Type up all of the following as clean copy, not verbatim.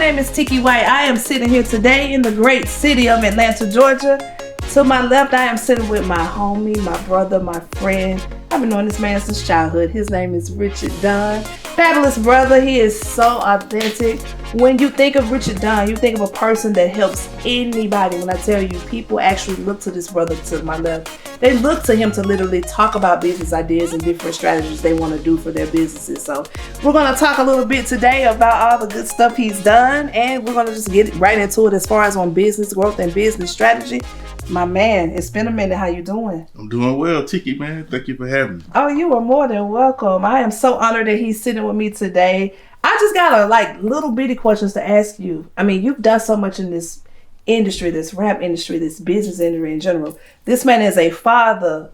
name is Tiki White. I am sitting here today in the great city of Atlanta, Georgia. To my left, I am sitting with my homie, my brother, my friend. I've been knowing this man since childhood. His name is Richard Dunn. Fabulous brother. He is so authentic. When you think of Richard Dunn, you think of a person that helps anybody. When I tell you, people actually look to this brother to my left. They look to him to literally talk about business ideas and different strategies they want to do for their businesses. So we're going to talk a little bit today about all the good stuff he's done. And we're going to just get right into it as far as on business growth and business strategy. My man, it's been a minute. How you doing? I'm doing well, Tiki, man. Thank you for having me. Oh, you are more than welcome. I am so honored that he's sitting with me today. I just got little bitty questions to ask you. I mean, you've done so much in this industry, this rap industry, this business industry in general. This man is a father,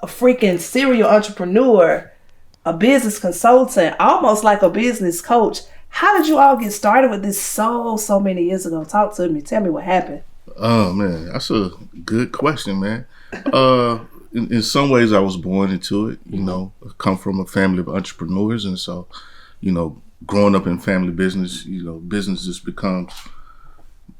a freaking serial entrepreneur, a business consultant, almost like a business coach. How did you all get started with this so many years ago? Talk to me. Tell me what happened. Oh, man, that's a good question, man. In some ways, I was born into it. You know, I come from a family of entrepreneurs. And so, you know, growing up in family business, you know, business just becomes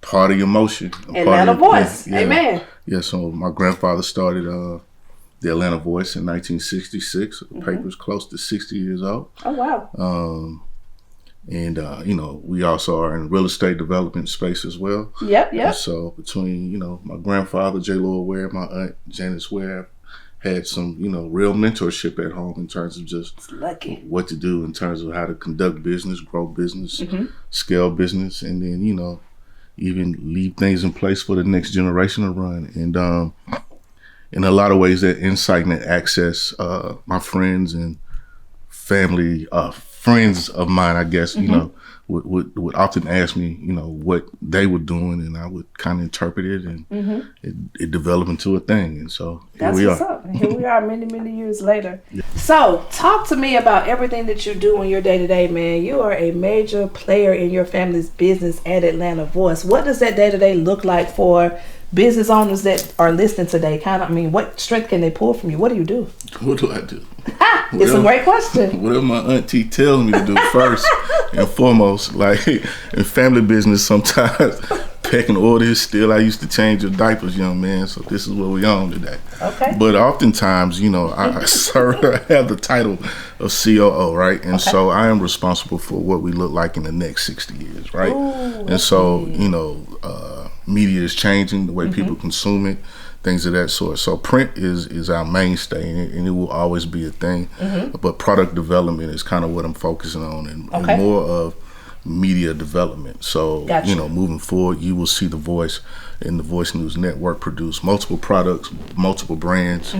part of your motion. Atlanta Voice. Yeah, Amen. Yeah, so my grandfather started the Atlanta Voice in 1966. The paper's close to 60 years old. Oh, wow. And, you know, we also are in real estate development space as well. Yep. And so between, you know, my grandfather, J. Lloyd Ware, my aunt, Janice Ware, had some, you know, real mentorship at home in terms of just what to do in terms of how to conduct business, grow business, scale business, and then, you know, even leave things in place for the next generation to run. And in a lot of ways, that insight and that access, my friends and family, friends of mine, I guess, you know, would often ask me, you know, what they were doing, and I would kind of interpret it, and it developed into a thing. And so that's here we what's are. Up. Here we are many years later. Yeah. So talk to me about everything that you do in your day-to-day, man. You are a major player in your family's business at Atlanta Voice. What does that day-to-day look like for business owners that are listening today? What strength can they pull from you? What do you do? What do I do? It's a great question. Whatever my auntie tells me to do first and foremost, like in family business, sometimes pecking order is still, I used to change your diapers, young man, so this is what we on today. Okay. But oftentimes, you know, I have the title of COO, right? And so I am responsible for what we look like in the next 60 years, right? Ooh, and so, you know, media is changing, the way people consume it, things of that sort. So print is our mainstay, and it will always be a thing. But product development is kind of what I'm focusing on, and more of media development. So, you know, moving forward, you will see The Voice and The Voice News Network produce multiple products, multiple brands,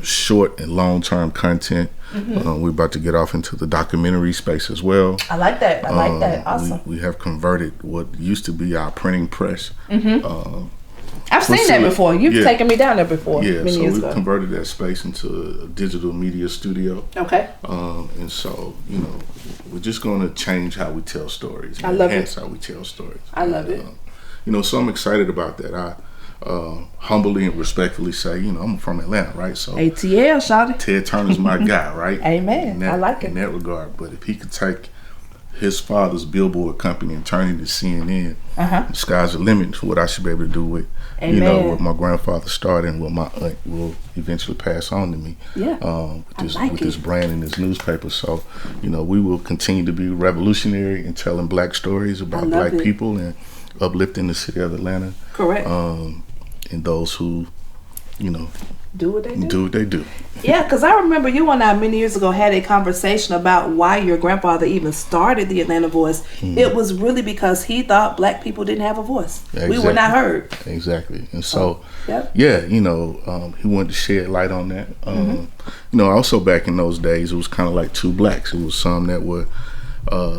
short and long-term content. We're about to get off into the documentary space as well. I like that. Awesome. We have converted what used to be our printing press. I've seen that before. You've taken me down there before. Yeah, many years ago. We've converted that space into a digital media studio. Okay. And so, you know, we're just going to change how we tell stories. I love enhance how we tell stories. I love it. You know, so I'm excited about that. I humbly and respectfully say, you know, I'm from Atlanta, right? So ATL, shawty. Ted Turner's my guy, right? Amen. I like it. In that regard. But if he could take his father's billboard company and turn it to CNN, the sky's the limit for what I should be able to do with, you know, what my grandfather started and what my aunt will eventually pass on to me. Yeah. With this brand and this newspaper. So, you know, we will continue to be revolutionary in telling black stories about black people and uplifting the city of Atlanta. Correct. And those who, you know, do what they do. Yeah, because I remember you and I many years ago had a conversation about why your grandfather even started the Atlanta Voice. It was really because he thought black people didn't have a voice. Exactly. We were not heard. Exactly. And so, yeah, you know, he wanted to shed light on that. You know, also back in those days, it was kind of like two blacks. It was some that were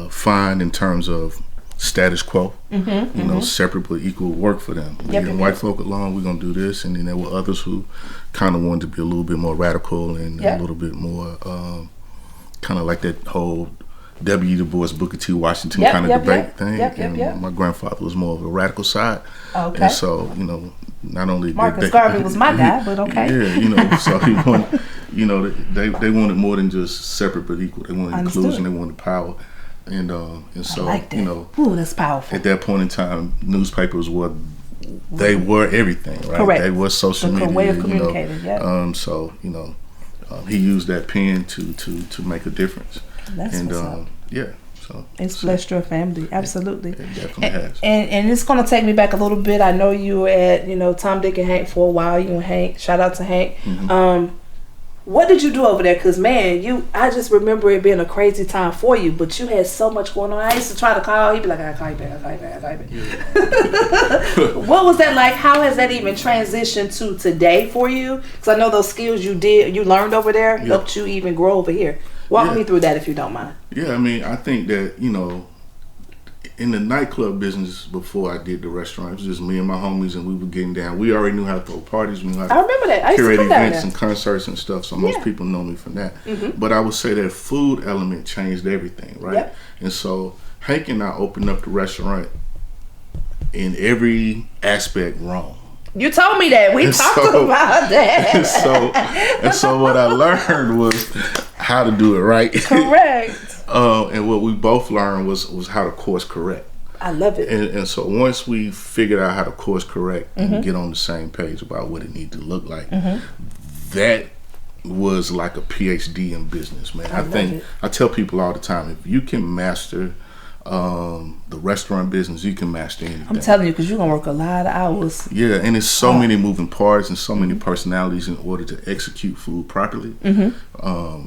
fine in terms of status quo, you know, separate but equal work for them. Leaving white folk alone, we're going to do this. And then there were others who kind of wanted to be a little bit more radical and a little bit more kind of like that whole W. Du Bois, Booker T. Washington kind of debate thing. And my grandfather was more of a radical side. Okay. And so, you know, not only Marcus Garvey was my guy, but okay. Yeah, you know, so he wanted, you know, they wanted more than just separate but equal. They wanted inclusion, they wanted power. And so, I like that. you know, ooh, that's powerful. at that point in time, newspapers were everything, right? Correct. They were social media. Way of communicating. So he used that pen to make a difference. That's what's up. Yeah. So it's blessed your family, absolutely. It definitely has. And it's gonna take me back a little bit. I know you were at Tom, Dick, and Hank for a while. You and Hank. Shout out to Hank. Mm-hmm. What did you do over there? Cause man, I just remember it being a crazy time for you. But you had so much going on. I used to try to call. He'd be like, "I'll call you back. I'll call you back. I'll call you back." Yeah. What was that like? How has that even transitioned to today for you? Because I know those skills you learned over there helped you even grow over here. Walk me through that if you don't mind. Yeah, I mean, I think that, in the nightclub business before I did the restaurant, it was just me and my homies, and we were getting down. We already knew how to throw parties. We knew how to I remember that. I used curate to come down events there. and concerts and stuff, so most people know me from that. Mm-hmm. But I would say that food element changed everything, right? Yep. And so Hank and I opened up the restaurant in every aspect wrong. You told me that. We talked about that. And so what I learned was how to do it right. Correct. And what we both learned was how to course correct. I love it. And so once we figured out how to course correct and get on the same page about what it needed to look like, that was like a PhD in business, man. I tell people all the time, if you can master the restaurant business, you can master anything. I'm telling you, because you're gonna work a lot of hours. Yeah, and it's so many moving parts and so many personalities in order to execute food properly.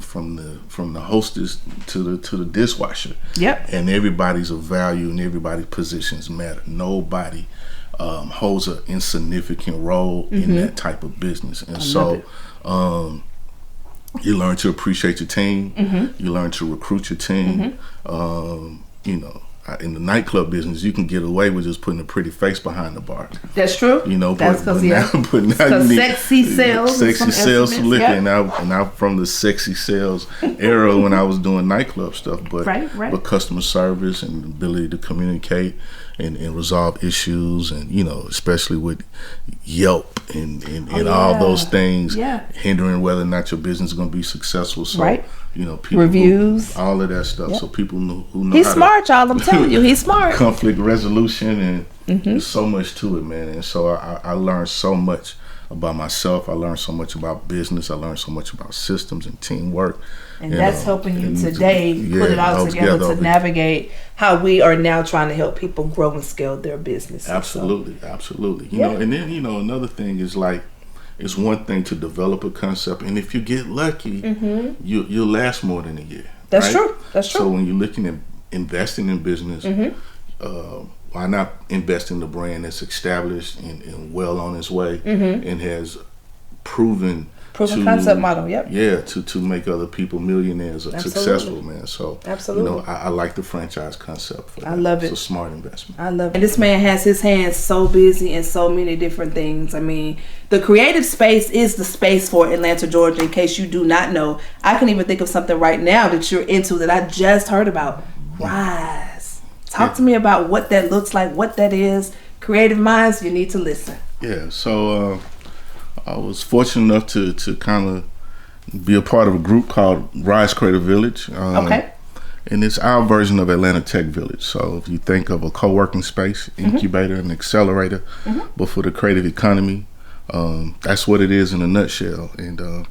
From the hostess to the dishwasher. Yep. And everybody's of value and everybody's positions matter. Nobody holds an insignificant role in that type of business. And so you learn to appreciate your team. You learn to recruit your team. In the nightclub business, you can get away with just putting a pretty face behind the bar. That's true. That's because sexy sales. Sexy sales some liquor, and I'm from the sexy sales era when I was doing nightclub stuff. But but customer service and ability to communicate and resolve issues, and especially with Yelp and all those things hindering whether or not your business is going to be successful. So people reviews, all of that stuff. So people who know he's smart, y'all. I'm telling you, he's smart. Conflict resolution, and there's so much to it, man. And so I learned so much about myself. I learned so much about business. I learned so much about systems and teamwork. And that's helping you today put it all together to navigate how we are now trying to help people grow and scale their business. Absolutely. And then another thing is like, it's one thing to develop a concept, and if you get lucky, you'll last more than a year. That's true. So when you're looking at investing in business, why not invest in the brand that's established and well on its way and has proven concept model, to make other people millionaires or successful, man. So I like the franchise concept for that. I love it. It's a smart investment. I love it. And this man has his hands so busy in so many different things. I mean, the creative space is the space for Atlanta, Georgia, in case you do not know. I can even think of something right now that you're into that I just heard about. Rise. Talk to me about what that looks like, what that is. Creative minds, you need to listen. Yeah, so I was fortunate enough to kind of be a part of a group called Rise Creative Village. And it's our version of Atlanta Tech Village. So if you think of a co-working space, incubator, and accelerator, but for the creative economy, that's what it is in a nutshell. And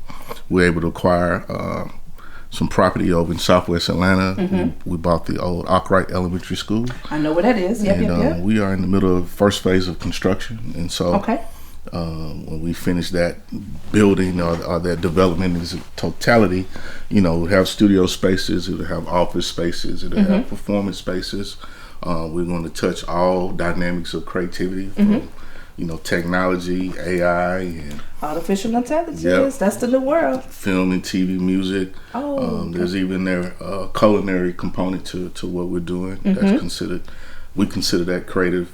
we're able to acquire some property over in Southwest Atlanta. We bought the old Arkwright Elementary School. I know where that is. We are in the middle of the first phase of construction. And so when we finish that building or that development in its totality, we'll have studio spaces, it'll have office spaces, it'll have performance spaces. We're going to touch all dynamics of creativity from technology, AI, and artificial intelligence. That's the new world. Film and TV, music. There's even their culinary component to what we're doing. That's considered. We consider that creative.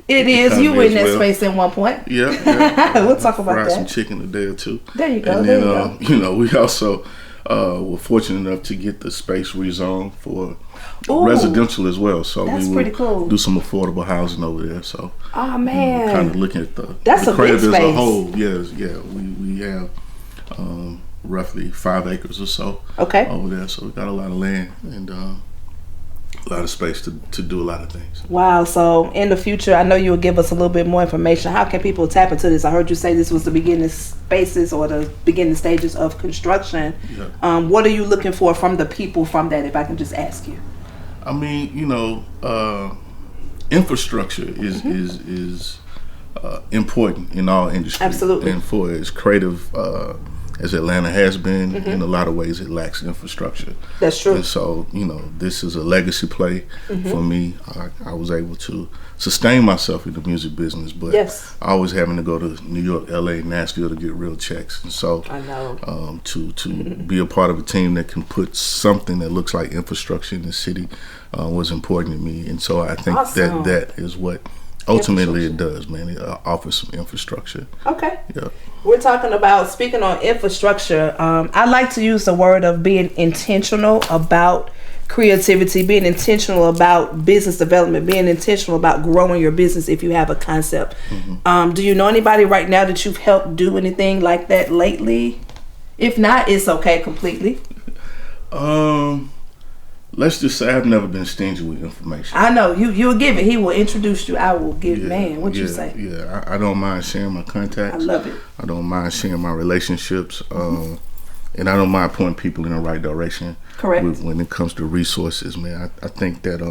It is. You were in that space at one point. Yeah. We'll talk about that. Fried some chicken a day or two. There you go. And then, we also were fortunate enough to get the space rezoned for residential as well. So that's we pretty cool. Do some affordable housing over there. So man, kind of looking at the big creative space. as a whole. We have roughly 5 acres or so over there. So we got a lot of land, and A lot of space to do a lot of things. Wow. So in the future, I know you'll give us a little bit more information. How can people tap into this? I heard you say this was the beginning spaces or the beginning stages of construction. Yeah. What are you looking for from the people from that, if I can just ask you? I mean, infrastructure is important in all industries. Absolutely. And for as creative as Atlanta has been, in a lot of ways it lacks infrastructure. That's true. And so, this is a legacy play for me. I was able to sustain myself in the music business, but yes. always having to go to New York, LA, Nashville to get real checks. And so I know. to be a part of a team that can put something that looks like infrastructure in the city was important to me. And so I think awesome. that is what ultimately it does, man. It offers some infrastructure. Okay. Yeah. We're talking about, speaking on infrastructure, I like to use the word of being intentional about creativity, being intentional about business development, being intentional about growing your business if you have a concept. Do you know anybody right now that you've helped do anything like that lately? If not, it's okay completely. Let's just say I've never been stingy with information. I know you'll give it. He will introduce you. I will give. Man, what you say? Yeah, I don't mind sharing my contacts. I love it. I don't mind sharing my relationships, and I don't mind pointing people in the right direction. Correct. When it comes to resources, man, I think that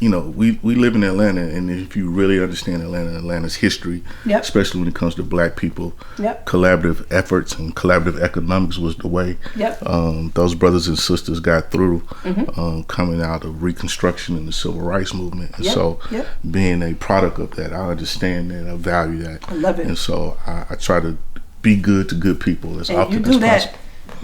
we live in Atlanta, and if you really understand Atlanta's history, yep. especially when it comes to Black people, yep. collaborative efforts and collaborative economics was the way. Yep. Those brothers and sisters got through coming out of Reconstruction and the Civil Rights movement. And yep. so yep. being a product of that, I understand that, I value that. I love it. And so I try to be good to good people as often as possible.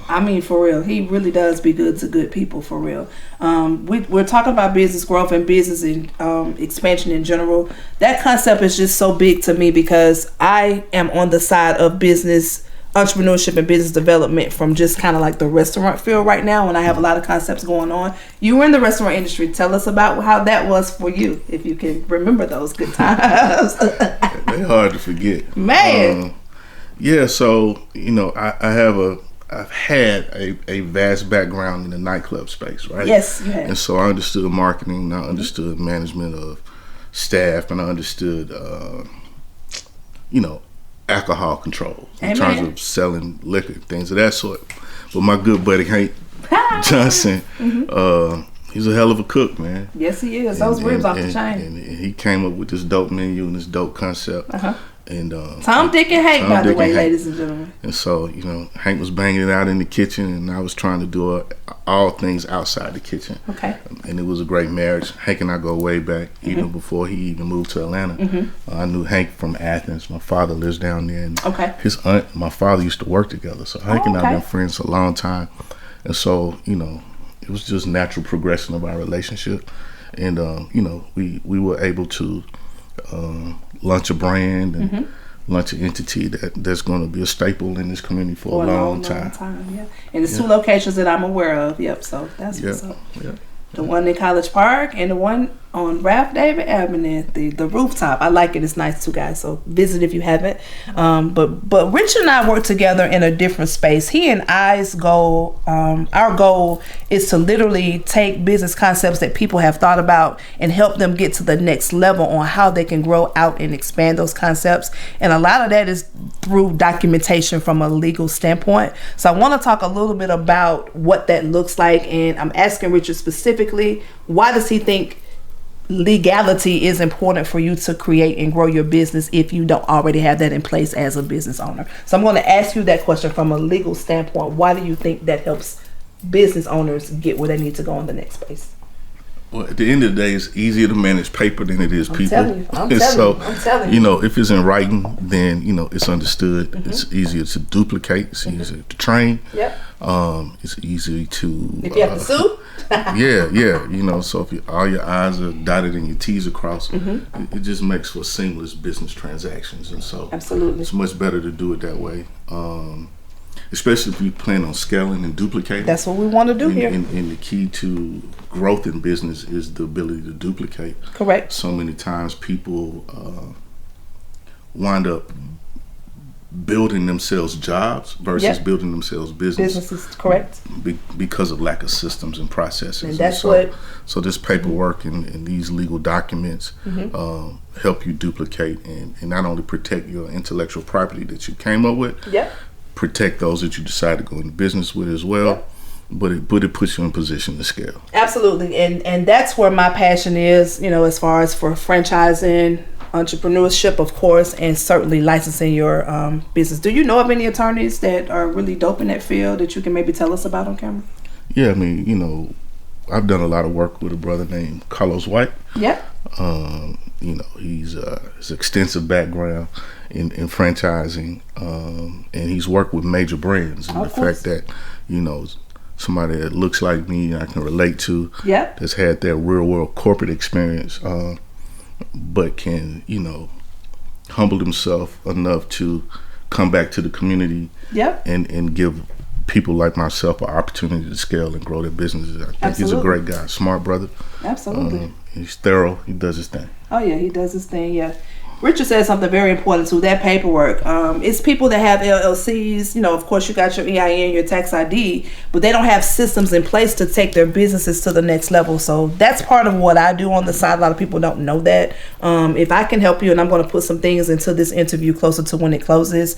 I mean, for real, he really does be good to good people, for real. We're talking about business growth and business expansion in general. That concept is just so big to me because I am on the side of business entrepreneurship and business development from just kind of like the restaurant field right now, and I have a lot of concepts going on. You were in the restaurant industry. Tell us about how that was for you, if you can remember those good times. They're hard to forget. Man. Yeah, so, I've had a vast background in the nightclub space, right? Yes, you have. And so I understood marketing, and I understood management of staff, and I understood, alcohol control in terms of selling liquor, things of that sort. But my good buddy Hank Johnson, he's a hell of a cook, man. Yes, he is. Those ribs off the chain. And he came up with this dope menu and this dope concept. And Tom, Dick, and Hank, by the way, ladies and gentlemen. And so, Hank was banging it out in the kitchen, and I was trying to do all things outside the kitchen. Okay. And it was a great marriage. Hank and I go way back, even before he even moved to Atlanta. I knew Hank from Athens. My father lives down there. And his aunt and my father used to work together. So Hank and I have been friends for a long time. And so, it was just natural progression of our relationship. And, we were able to launch a brand and launch an entity that's going to be a staple in this community for a long time. Yeah. And it's 2 locations that I'm aware of. Yep. So that's what's up. Yeah. The one in College Park and the one on Ralph David Avenue, the rooftop. I like it. It's nice too, guys. So visit if you haven't. But Rich and I work together in a different space. He and I's goal, our goal is to literally take business concepts that people have thought about and help them get to the next level on how they can grow out and expand those concepts. And a lot of that is through documentation from a legal standpoint. So I want to talk a little bit about what that looks like. And I'm asking Richard specifically, why does he think legality is important for you to create and grow your business if you don't already have that in place as a business owner? So I'm going to ask you that question from a legal standpoint. Why do you think that helps business owners get where they need to go in the next space? Well, at the end of the day, it's easier to manage paper than it is people. I'm telling you. If it's in writing, then, it's understood. It's easier to duplicate. It's easier to train. Yep. It's easy to... If you have to sue? Yeah. So if all your I's are dotted and your T's are crossed, it just makes for seamless business transactions. And so absolutely, it's much better to do it that way. Especially if you plan on scaling and duplicating. That's what we want to do here. And the key to growth in business is the ability to duplicate. Correct. So many times people wind up building themselves jobs versus building themselves businesses. Correct. Because of lack of systems and processes. And that's what. So this paperwork and these legal documents help you duplicate and not only protect your intellectual property that you came up with. Yep. Protect those that you decide to go into business with as well. Yep. But it puts you in position to scale. Absolutely, and that's where my passion is. As far as for franchising, entrepreneurship, of course, and certainly licensing your business. Do you know of any attorneys that are really dope in that field that you can maybe tell us about on camera? Yeah, I mean, I've done a lot of work with a brother named Carlos White. Yeah. He's his extensive background in franchising, and he's worked with major brands. And the fact that, somebody that looks like me, I can relate to, that's had that real world corporate experience, but can, humble himself enough to come back to the community and give people like myself an opportunity to scale and grow their businesses. I think he's a great guy, smart brother. Absolutely. He's thorough. He does his thing. Oh yeah, he does his thing. Yeah. Richard said something very important too. That paperwork. It's people that have LLCs. Of course, you got your EIN, your tax ID, but they don't have systems in place to take their businesses to the next level. So that's part of what I do on the side. A lot of people don't know that. If I can help you, and I'm going to put some things into this interview closer to when it closes,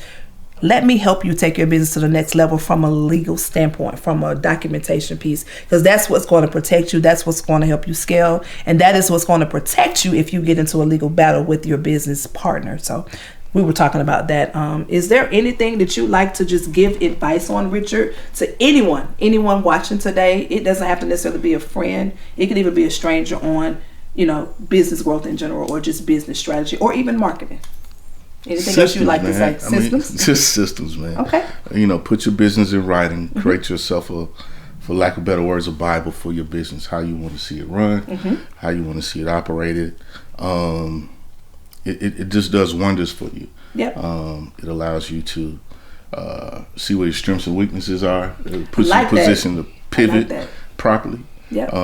let me help you take your business to the next level from a legal standpoint, from a documentation piece, because that's what's going to protect you. That's what's going to help you scale. And that is what's going to protect you if you get into a legal battle with your business partner. So we were talking about that. Is there anything that you like to just give advice on, Richard, to anyone watching today? It doesn't have to necessarily be a friend. It could even be a stranger on, business growth in general, or just business strategy, or even marketing. Anything else you'd like to say? Systems? Just systems, man. Okay. Put your business in writing. Create yourself for lack of better words, a Bible for your business. How you want to see it run, how you want to see it operated. It just does wonders for you. Yep. It allows you to see where your strengths and weaknesses are. It puts you in position to pivot properly. Yep.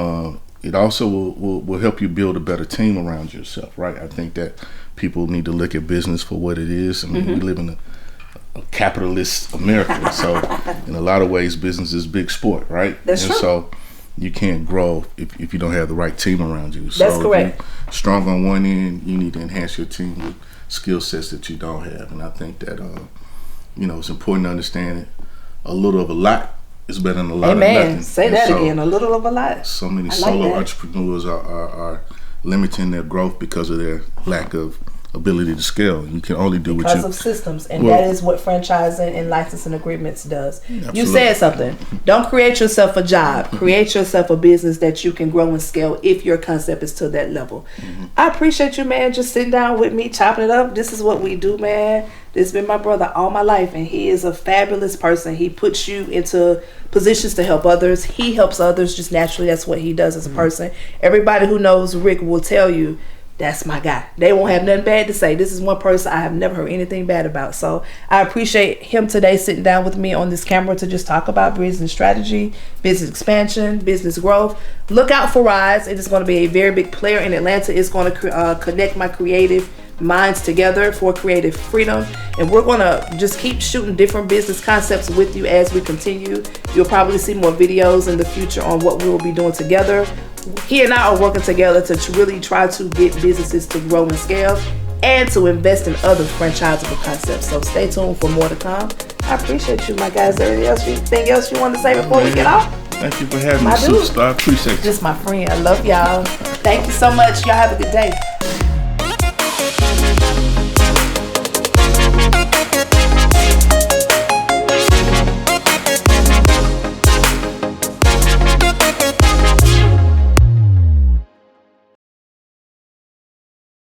It also will help you build a better team around yourself, right? I think that people need to look at business for what it is. I mean, we live in a capitalist America, so in a lot of ways, business is big sport, right? That's true. So you can't grow if you don't have the right team around you. That's correct. If you're strong on one end, you need to enhance your team with skill sets that you don't have, and I think that it's important to understand it. A little of a lot is better than a lot of nothing. Say that again. A little of a lot. So many solo entrepreneurs are limiting their growth because of their lack of ability to scale. You can only do because of systems, and that is what franchising and licensing agreements does. Absolutely. You said something. Don't create yourself a job. Create yourself a business that you can grow and scale if your concept is to that level. I appreciate you, man, just sitting down with me, chopping it up. This is what we do, man. This has been my brother all my life, and he is a fabulous person. He puts you into positions to help others. He helps others just naturally. That's what he does as a person. Everybody who knows Rick will tell you, that's my guy. They won't have nothing bad to say. This is one person I have never heard anything bad about. So I appreciate him today sitting down with me on this camera to just talk about business strategy, business expansion, business growth. Look out for Rise. It is going to be a very big player in Atlanta. It's going to connect my creative minds together for creative freedom, and we're going to just keep shooting different business concepts with you as we continue. You'll probably see more videos in the future on what we will be doing together. He and I are working together to really try to get businesses to grow and scale and to invest in other franchisable concepts. So stay tuned for more to come. I appreciate you, my guys. Anything else you want to say before we get off? Thank you for having me, superstar. I appreciate you. Just my friend. I love y'all. Thank you so much. Y'all have a good day.